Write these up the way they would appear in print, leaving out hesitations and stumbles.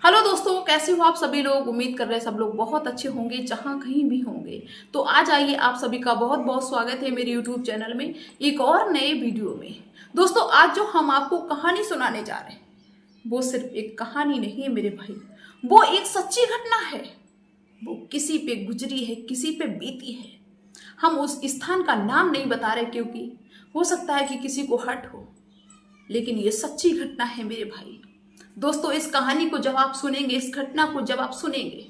Hello दोस्तों, कैसे हो आप सभी लोग। उम्मीद कर रहे हैं सब लोग बहुत अच्छे होंगे जहां कहीं भी होंगे। तो आज आइए, आप सभी का बहुत बहुत स्वागत है मेरे यूट्यूब चैनल में एक और नए वीडियो में। दोस्तों, आज जो हम आपको कहानी सुनाने जा रहे हैं वो सिर्फ एक कहानी नहीं है मेरे भाई, वो एक सच्ची घटना है। वो किसी पे गुजरी है, किसी पे बीती है। हम उस स्थान का नाम नहीं बता रहे क्योंकि हो सकता है कि किसी को हर्ट हो, लेकिन ये सच्ची घटना है मेरे भाई। दोस्तों, इस कहानी को जब आप सुनेंगे, इस घटना को जब आप सुनेंगे,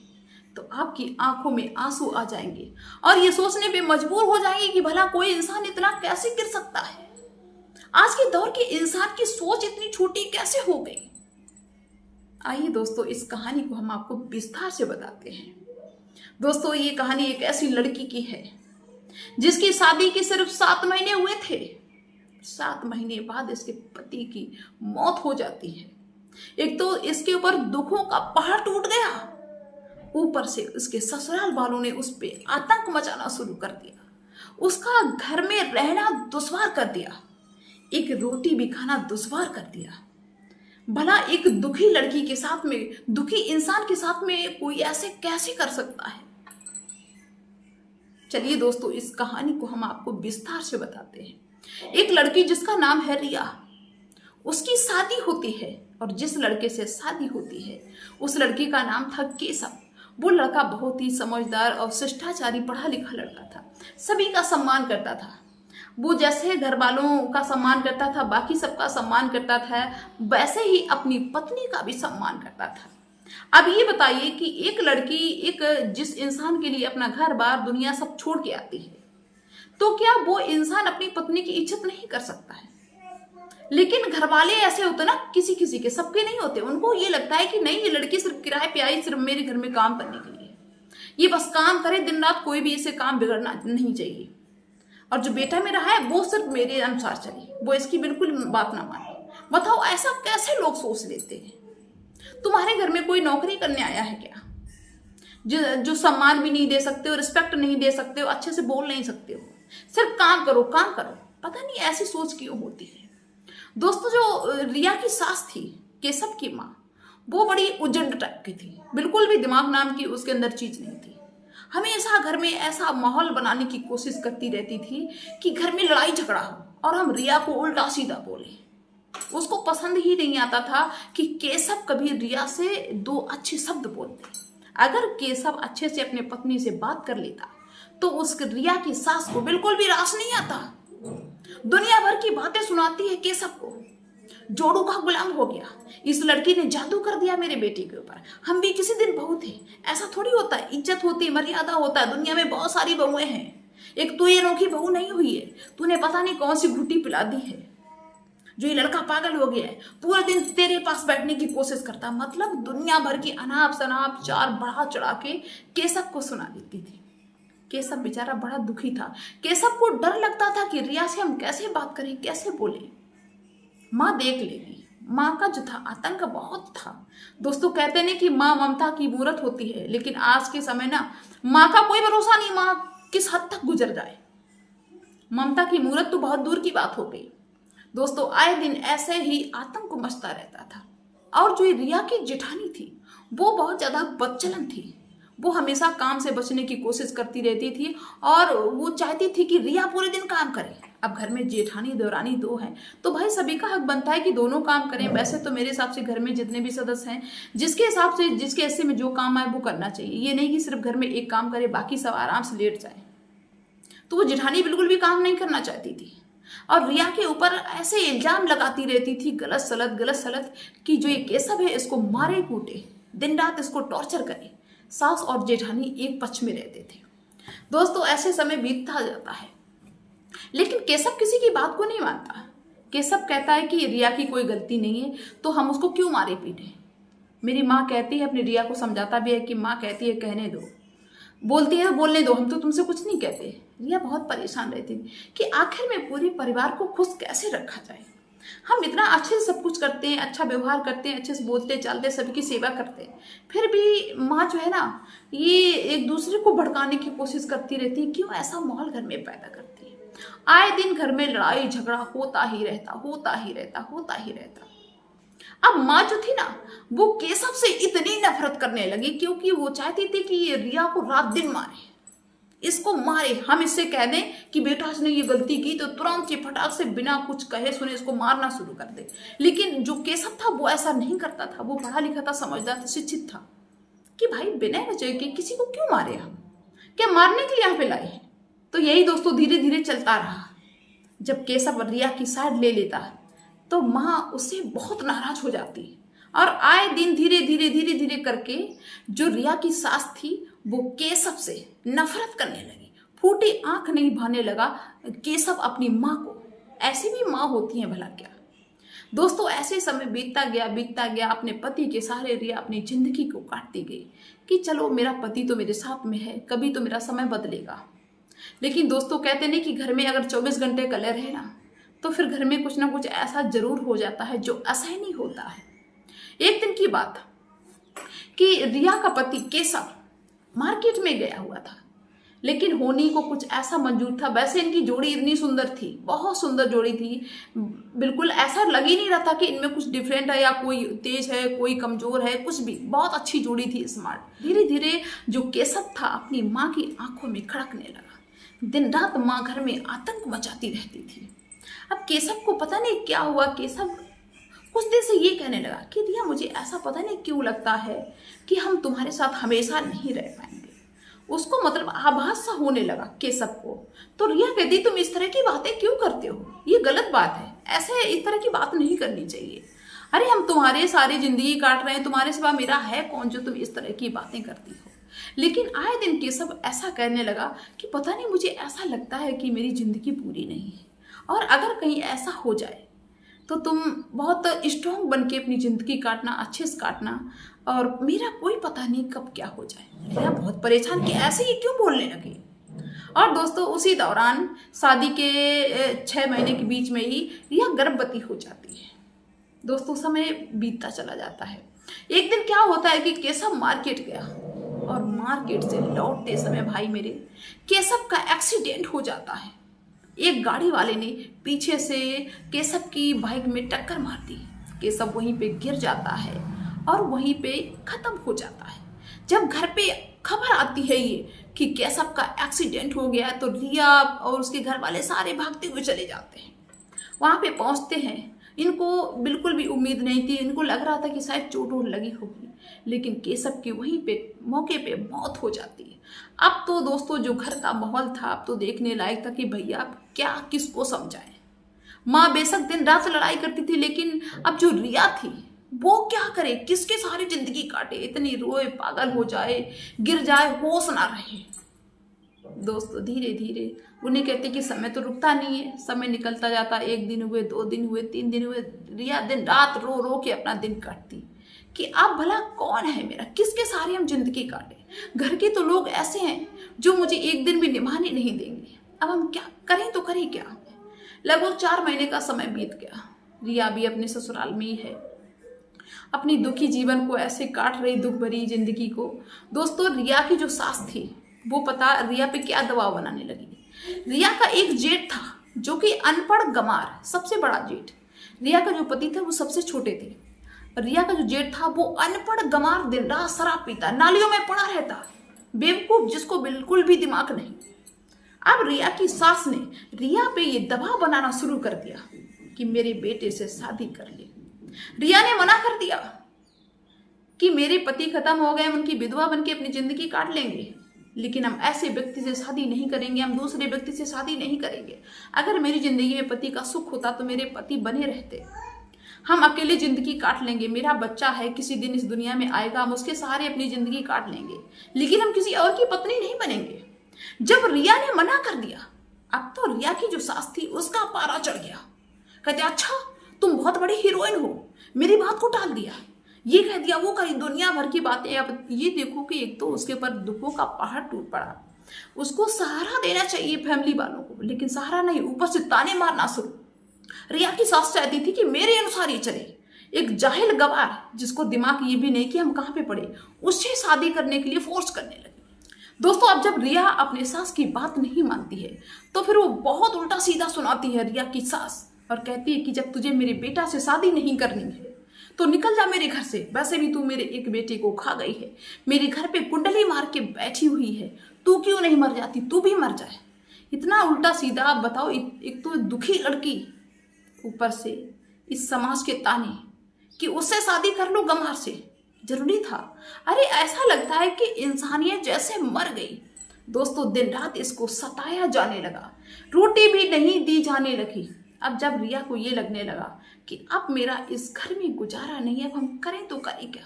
तो आपकी आंखों में आंसू आ जाएंगे और ये सोचने पे मजबूर हो जाएंगे कि भला कोई इंसान इतना कैसे गिर सकता है। आज के दौर के इंसान की सोच इतनी छोटी कैसे हो गई। आइए दोस्तों, इस कहानी को हम आपको विस्तार से बताते हैं। दोस्तों, ये कहानी एक ऐसी लड़की की है जिसकी शादी के सिर्फ 7 महीने हुए थे। 7 महीने बाद इसके पति की मौत हो जाती है। एक तो इसके ऊपर दुखों का पहाड़ टूट गया, ऊपर से उसके ससुराल वालों ने उस पे आतंक मचाना शुरू कर दिया। उसका घर में रहना दुश्वार कर दिया, एक रोटी भी खाना दुश्वार कर दिया। भला एक दुखी लड़की के साथ में, दुखी इंसान के साथ में कोई ऐसे कैसे कर सकता है। चलिए दोस्तों, इस कहानी को हम आपको विस्तार से बताते हैं। एक लड़की जिसका नाम है रिया, उसकी शादी होती है और जिस लड़के से शादी होती है उस लड़की का नाम था केशव। वो लड़का बहुत ही समझदार और शिष्टाचारी पढ़ा लिखा लड़का था, सभी का सम्मान करता था। वो जैसे घर वालों का सम्मान करता था, बाकी सबका सम्मान करता था, वैसे ही अपनी पत्नी का भी सम्मान करता था। अब ये बताइए कि एक लड़की, एक जिस इंसान के लिए अपना घर बार दुनिया सब छोड़ के आती है, तो क्या वो इंसान अपनी पत्नी की इज्जत नहीं कर सकता है। लेकिन घर वाले ऐसे होते ना, किसी किसी के, सबके नहीं होते। उनको ये लगता है कि नहीं, ये लड़की सिर्फ किराए पे आई, सिर्फ मेरे घर में काम करने के लिए, ये बस काम करे दिन रात, कोई भी इसे काम बिगड़ना नहीं चाहिए। और जो बेटा मेरा है वो सिर्फ मेरे अनुसार चले, वो इसकी बिल्कुल बात ना माने। बताओ, ऐसा कैसे लोग सोच लेते हैं। तुम्हारे घर में कोई नौकरी करने आया है क्या, जो सम्मान भी नहीं दे सकते हो, रिस्पेक्ट नहीं दे सकते हो, अच्छे से बोल नहीं सकते हो, सिर्फ काम करो काम करो। पता नहीं ऐसी सोच क्यों होती है। दोस्तों, जो रिया की सास थी, केशव की माँ, वो बड़ी उजड़ टाइप की थी, बिल्कुल भी दिमाग नाम की उसके अंदर चीज नहीं थी। हमेशा घर में ऐसा माहौल बनाने की कोशिश करती रहती थी कि घर में लड़ाई झगड़ा हो और हम रिया को उल्टा सीधा बोले। उसको पसंद ही नहीं आता था कि केशव कभी रिया से दो अच्छे शब्द बोलते। अगर केशव अच्छे से अपने पत्नी से बात कर लेता तो उस रिया की सास को बिल्कुल भी रास नहीं आता। दुनिया भर की बातें सुनाती है केशव को, जोड़ू का गुलाम हो गया, इस लड़की ने जादू कर दिया मेरे बेटे के ऊपर, हम भी किसी दिन बहू थे। ऐसा थोड़ी होता है, इज्जत होती है, मर्यादा होता है। दुनिया में बहुत सारी बहुएं हैं, एक तू ये अनोखी बहू नहीं हुई है, तूने पता नहीं कौन सी घुटी पिला दी है जो ये लड़का पागल हो गया है, पूरा दिन तेरे पास बैठने की कोशिश करता। मतलब दुनिया भर की अनाप शनाप चार बढ़ा चढ़ा के केशव को सुना देती थी। केशव बेचारा बड़ा दुखी था। केशव को डर लगता था कि रिया से हम कैसे बात करें, कैसे बोले, माँ देख लेगी। माँ का जो था आतंक बहुत था। दोस्तों, कहते नहीं कि माँ ममता की मूरत होती है, लेकिन आज के समय ना माँ का कोई भरोसा नहीं, माँ किस हद तक गुजर जाए। ममता की मूरत तो बहुत दूर की बात हो गई। दोस्तों, आए दिन ऐसे ही आतंक मचता रहता था। और जो रिया की जेठानी थी वो बहुत ज्यादा बदचलन थी। वो हमेशा काम से बचने की कोशिश करती रहती थी और वो चाहती थी कि रिया पूरे दिन काम करे। अब घर में जेठानी देवरानी दो हैं तो भाई सभी का हक बनता है कि दोनों काम करें। वैसे तो मेरे हिसाब से घर में जितने भी सदस्य हैं, जिसके हिसाब से, जिसके हिस्से में जो काम आए वो करना चाहिए। ये नहीं कि सिर्फ घर में एक काम करे, बाकी सब आराम से लेट जाए। तो वो जेठानी बिल्कुल भी काम नहीं करना चाहती थी और रिया के ऊपर ऐसे इल्जाम लगाती रहती थी, गलत सलत, कि जो ये केशव है इसको मारे कूटे, दिन रात इसको टॉर्चर करे। सास और जेठानी एक पक्ष में रहते थे। दोस्तों, ऐसे समय बीतता जाता है, लेकिन केशव किसी की बात को नहीं मानता। केशव कहता है कि रिया की कोई गलती नहीं है तो हम उसको क्यों मारे पीटे। मेरी माँ कहती है, अपनी रिया को समझाता भी है कि माँ कहती है कहने दो, बोलती है बोलने दो, हम तो तुमसे कुछ नहीं कहते। रिया बहुत परेशान रहती थी कि आखिर में पूरे परिवार को खुश कैसे रखा जाए। हम इतना अच्छे से सब कुछ करते हैं, अच्छा व्यवहार करते हैं, अच्छे से बोलते चालते, सबकी सेवा करते हैं, फिर भी माँ जो है ना, ये एक दूसरे को भड़काने की कोशिश करती रहती है। क्यों ऐसा माहौल घर में पैदा करती है। आए दिन घर में लड़ाई झगड़ा होता ही रहता, होता ही रहता, होता ही रहता। अब माँ जो थी ना, वो केशव से इतनी नफरत करने लगी क्योंकि वो चाहती थी कि ये रिया को रात दिन मारे, इसको मारे। हम इससे कह दें कि बेटा इसने ये गलती की तो तुरंत ही फटाक से बिना कुछ कहे सुने इसको मारना शुरू कर दे। लेकिन जो केशव था वो ऐसा नहीं करता था, वो पढ़ा लिखा था, समझदार था, शिक्षित था कि भाई बिना वजह के किसी को क्यों मारे, हम क्या मारने के लिए यहाँ पे लाए हैं। तो यही दोस्तों धीरे धीरे चलता रहा। जब केशव रिया की साइड ले लेता तो माँ उससे बहुत नाराज हो जाती और आए दिन धीरे धीरे धीरे धीरे करके जो रिया की सास थी वो केशव से नफरत करने लगी, फूटी आंख नहीं भाने लगा केशव अपनी माँ को। ऐसी भी माँ होती हैं भला क्या दोस्तों। ऐसे समय बीतता गया, अपने पति के सहारे रिया अपनी जिंदगी को काटती गई कि चलो मेरा पति तो मेरे साथ में है, कभी तो मेरा समय बदलेगा। लेकिन दोस्तों कहते नहीं कि घर में अगर 24 घंटे कलह रहे ना तो फिर घर में कुछ ना कुछ ऐसा जरूर हो जाता है जो असहनीय होता है। एक दिन की बात कि रिया का पति केशव मार्केट में गया हुआ था, लेकिन होनी को कुछ ऐसा मंजूर था। वैसे इनकी जोड़ी इतनी सुंदर थी, बहुत सुंदर जोड़ी थी, बिल्कुल ऐसा लग ही नहीं रहा था कि इनमें कुछ डिफरेंट है या कोई तेज है कोई कमजोर है, कुछ भी, बहुत अच्छी जोड़ी थी, स्मार्ट। धीरे धीरे जो केशव था अपनी माँ की आंखों में खड़कने लगा। दिन रात माँ घर में आतंक मचाती रहती थी। अब केशव को पता नहीं क्या हुआ, केशव कुछ दिन से ये कहने लगा कि रिया मुझे ऐसा पता नहीं क्यों लगता है कि हम तुम्हारे साथ हमेशा नहीं रह पाएंगे। उसको मतलब आभास सा होने लगा केशव को। तो रिया कहती तुम इस तरह की बातें क्यों करते हो, ये गलत बात है, ऐसे इस तरह की बात नहीं करनी चाहिए। अरे हम तुम्हारे सारी जिंदगी काट रहे हैं, तुम्हारे सिवा मेरा है कौन जो तुम इस तरह की बातें करती हो। लेकिन आए दिन केशव ऐसा कहने लगा कि पता नहीं मुझे ऐसा लगता है कि मेरी जिंदगी पूरी नहीं है, और अगर कहीं ऐसा हो जाए तो तुम बहुत स्ट्रांग बन के अपनी ज़िंदगी काटना, अच्छे से काटना, और मेरा कोई पता नहीं कब क्या हो जाए। रिया बहुत परेशान कि ऐसे ये क्यों बोलने लगी। और दोस्तों उसी दौरान शादी के 6 महीने के बीच में ही रिया गर्भवती हो जाती है। दोस्तों समय बीतता चला जाता है। एक दिन क्या होता है कि केशव मार्केट गया और मार्केट से लौटते समय भाई मेरे केशव का एक्सीडेंट हो जाता है। एक गाड़ी वाले ने पीछे से केशव की बाइक में टक्कर मार दी। केशव वहीं पे गिर जाता है और वहीं पे खत्म हो जाता है। जब घर पे खबर आती है ये कि केशव का एक्सीडेंट हो गया तो रिया और उसके घर वाले सारे भागते हुए चले जाते हैं। वहाँ पे पहुँचते हैं, इनको बिल्कुल भी उम्मीद नहीं थी, इनको लग रहा था कि शायद चोट वोट लगी होगी, लेकिन केशव की वहीं पे मौके पे मौत हो जाती है। अब तो दोस्तों जो घर का माहौल था अब तो देखने लायक था कि भैया अब क्या किसको समझाएं। माँ बेशक दिन रात लड़ाई करती थी, लेकिन अब जो रिया थी वो क्या करे, किसके सारी जिंदगी काटे, इतनी रोए पागल हो जाए, गिर जाए, होश ना रहे। दोस्तों धीरे धीरे उन्हें कहते कि समय तो रुकता नहीं है, समय निकलता जाता। 1 दिन हुए, 2 दिन हुए, 3 दिन हुए, रिया दिन रात रो रो के अपना दिन काटती कि अब भला कौन है मेरा, किसके सारे हम जिंदगी काटे। घर के तो लोग ऐसे हैं जो मुझे 1 दिन भी निभाने नहीं देंगे, अब हम क्या करें तो करें क्या। लगभग 4 महीने का समय बीत गया। रिया भी अपने ससुराल में ही है, अपनी दुखी जीवन को ऐसे काट रही, दुख भरी जिंदगी को। दोस्तों रिया की जो सास थी वो पता रिया पे क्या दबाव बनाने लगी। रिया का एक जेठ था जो कि अनपढ़ गंवार, सबसे बड़ा जेठ। रिया का जो पति था वो सबसे छोटे थे। रिया का जो जेठ था वो अनपढ़ गंवार, दिन रात शराब पीता, नालियों में पड़ा रहता, बेवकूफ, जिसको बिल्कुल भी दिमाग नहीं। अब रिया की सास ने रिया पे ये दबाव बनाना शुरू कर दिया कि मेरे बेटे से शादी कर ले। रिया ने मना कर दिया कि मेरे पति खत्म हो गए, उनकी विधवा बन के अपनी जिंदगी काट लेंगे, लेकिन हम ऐसे व्यक्ति से शादी नहीं करेंगे, हम दूसरे व्यक्ति से शादी नहीं करेंगे। अगर मेरी जिंदगी में पति का सुख होता तो मेरे पति बने रहते, हम अकेले जिंदगी काट लेंगे। मेरा बच्चा है, किसी दिन इस दुनिया में आएगा, हम उसके सहारे अपनी जिंदगी काट लेंगे, लेकिन हम किसी और की पत्नी नहीं बनेंगे। जब रिया ने मना कर दिया, अब तो रिया की जो सास थी उसका पारा चढ़ गया। कहते अच्छा तुम बहुत बड़ी हीरोइन हो, मेरी बात को टाल दिया, ये कह दिया, वो करी, दुनिया भर की बातें। अब ये देखो कि एक तो उसके ऊपर दुखों का पहाड़ टूट पड़ा, उसको सहारा देना चाहिए फैमिली वालों को, लेकिन सहारा नहीं, ऊपर से ताने मारना शुरू। रिया की सास चाहती थी कि मेरे अनुसार ही चले। एक जाहिल गवार जिसको दिमाग ये भी नहीं कि हम कहाँ पे पड़े, उससे शादी करने के लिए फोर्स करने लगे। दोस्तों अब जब रिया अपने सास की बात नहीं मानती है तो फिर वो बहुत उल्टा सीधा सुनाती है रिया की सास, और कहती है कि जब तुझे मेरे बेटा से शादी नहीं करनी है तो निकल जा मेरे घर से, वैसे भी तू मेरे एक बेटे को खा गई है, मेरे घर पे कुंडली मार के बैठी हुई है, तू क्यों नहीं मर जाती, तू भी मर जाए। इतना उल्टा सीधा। आप बताओ, एक तो दुखी लड़की, ऊपर से इस समाज के ताने कि उससे शादी कर लो गंवार से, जरूरी था। अरे ऐसा लगता है कि इंसानियत जैसे मर गई। दोस्तों दिन रात इसको सताया जाने लगा, रोटी भी नहीं दी जाने लगी। अब जब रिया को ये लगने लगा कि अब मेरा इस घर में गुजारा नहीं है, अब हम करें तो करें क्या।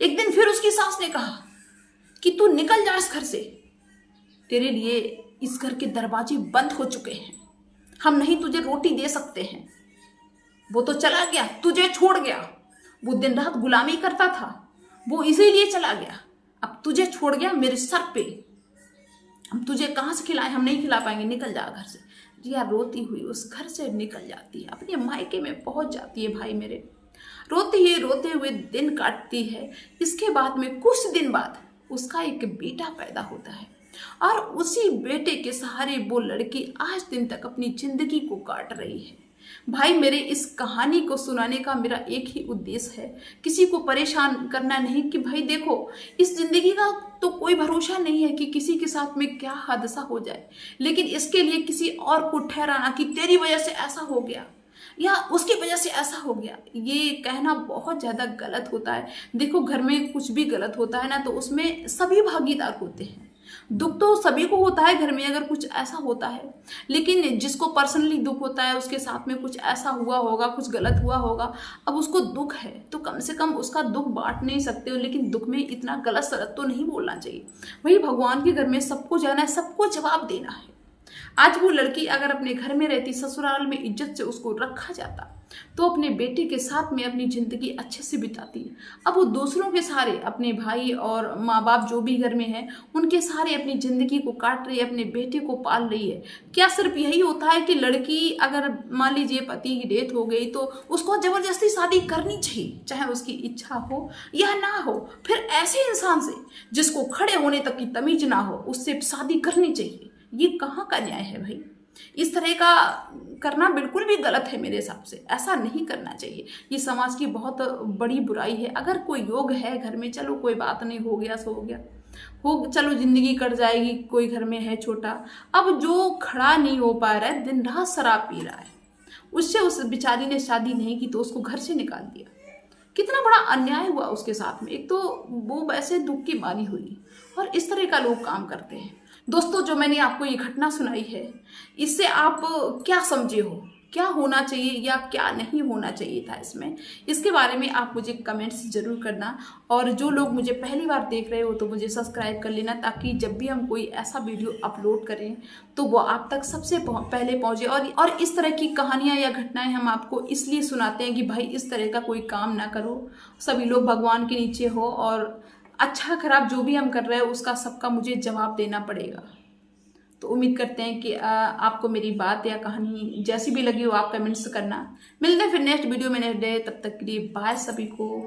एक दिन फिर उसकी सास ने कहा कि तू निकल जा इस घर से, तेरे लिए इस घर के दरवाजे बंद हो चुके हैं, हम नहीं तुझे रोटी दे सकते हैं। वो तो चला गया, तुझे छोड़ गया। वो दिन रात गुलामी करता था, वो इसीलिए चला गया, अब तुझे छोड़ गया मेरे सर पे, हम तुझे कहाँ से खिलाएं, हम नहीं खिला पाएंगे, निकल जा घर से। रिया रोती हुई उस घर से निकल जाती है, अपने मायके में पहुंच जाती है। भाई मेरे, रोते हुए दिन काटती है। इसके बाद में कुछ दिन बाद उसका एक बेटा पैदा होता है और उसी बेटे के सहारे वो लड़की आज दिन तक अपनी जिंदगी को काट रही है। भाई मेरे, इस कहानी को सुनाने का मेरा एक ही उद्देश्य है, किसी को परेशान करना नहीं कि भाई देखो, इस जिंदगी का तो कोई भरोसा नहीं है कि किसी के साथ में क्या हादसा हो जाए, लेकिन इसके लिए किसी और को ठहराना कि तेरी वजह से ऐसा हो गया या उसकी वजह से ऐसा हो गया, ये कहना बहुत ज़्यादा गलत होता है। देखो, घर में कुछ भी गलत होता है ना तो उसमें सभी भागीदार होते हैं। दुख तो सभी को होता है घर में अगर कुछ ऐसा होता है, लेकिन जिसको पर्सनली दुख होता है, उसके साथ में कुछ ऐसा हुआ होगा, कुछ गलत हुआ होगा, अब उसको दुख है तो कम से कम उसका दुख बांट नहीं सकते हो, लेकिन दुख में इतना गलत सलत तो नहीं बोलना चाहिए। वही भगवान के घर में सबको जाना है, सबको जवाब देना है। आज वो लड़की अगर अपने घर में रहती, ससुराल में इज्जत से उसको रखा जाता, तो अपने बेटे के साथ में अपनी जिंदगी अच्छे से बिताती। अब वो दूसरों के सहारे, अपने भाई और माँ बाप जो भी घर में हैं उनके सहारे अपनी जिंदगी को काट रही है, अपने बेटे को पाल रही है। क्या सिर्फ यही होता है कि लड़की अगर मान लीजिए पति की डेथ हो गई तो उसको जबरदस्ती शादी करनी चाहिए, चाहे उसकी इच्छा हो या ना हो? फिर ऐसे इंसान से जिसको खड़े होने तक की तमीज ना हो, उससे शादी करनी चाहिए? ये कहाँ का न्याय है भाई? इस तरह का करना बिल्कुल भी गलत है मेरे हिसाब से, ऐसा नहीं करना चाहिए। ये समाज की बहुत बड़ी बुराई है। अगर कोई योग है घर में, चलो कोई बात नहीं, हो गया सो हो गया, हो चलो जिंदगी कट जाएगी, कोई घर में है छोटा। अब जो खड़ा नहीं हो पा रहा है, दिन रात शराब पी रहा है, उससे उस बेचारी ने शादी नहीं की तो उसको घर से निकाल दिया। कितना बड़ा अन्याय हुआ उसके साथ में। एक तो वो वैसे दुख की मारी हुई, और इस तरह का लोग काम करते हैं। दोस्तों, जो मैंने आपको ये घटना सुनाई है, इससे आप क्या समझे हो, क्या होना चाहिए या क्या नहीं होना चाहिए था इसमें, इसके बारे में आप मुझे कमेंट्स जरूर करना। और जो लोग मुझे पहली बार देख रहे हो तो मुझे सब्सक्राइब कर लेना, ताकि जब भी हम कोई ऐसा वीडियो अपलोड करें तो वो आप तक सबसे पहले पहुंचे। और इस तरह की कहानियां या घटनाएं हम आपको इसलिए सुनाते हैं कि भाई इस तरह का कोई काम ना करो, सभी लोग भगवान के नीचे हो, और अच्छा खराब जो भी हम कर रहे हैं उसका सबका मुझे जवाब देना पड़ेगा। तो उम्मीद करते हैं कि आपको मेरी बात या कहानी जैसी भी लगी हो आप कमेंट्स करना। मिलते हैं फिर नेक्स्ट वीडियो में नेक्स्ट डे, तब तक के लिए बाय सभी को।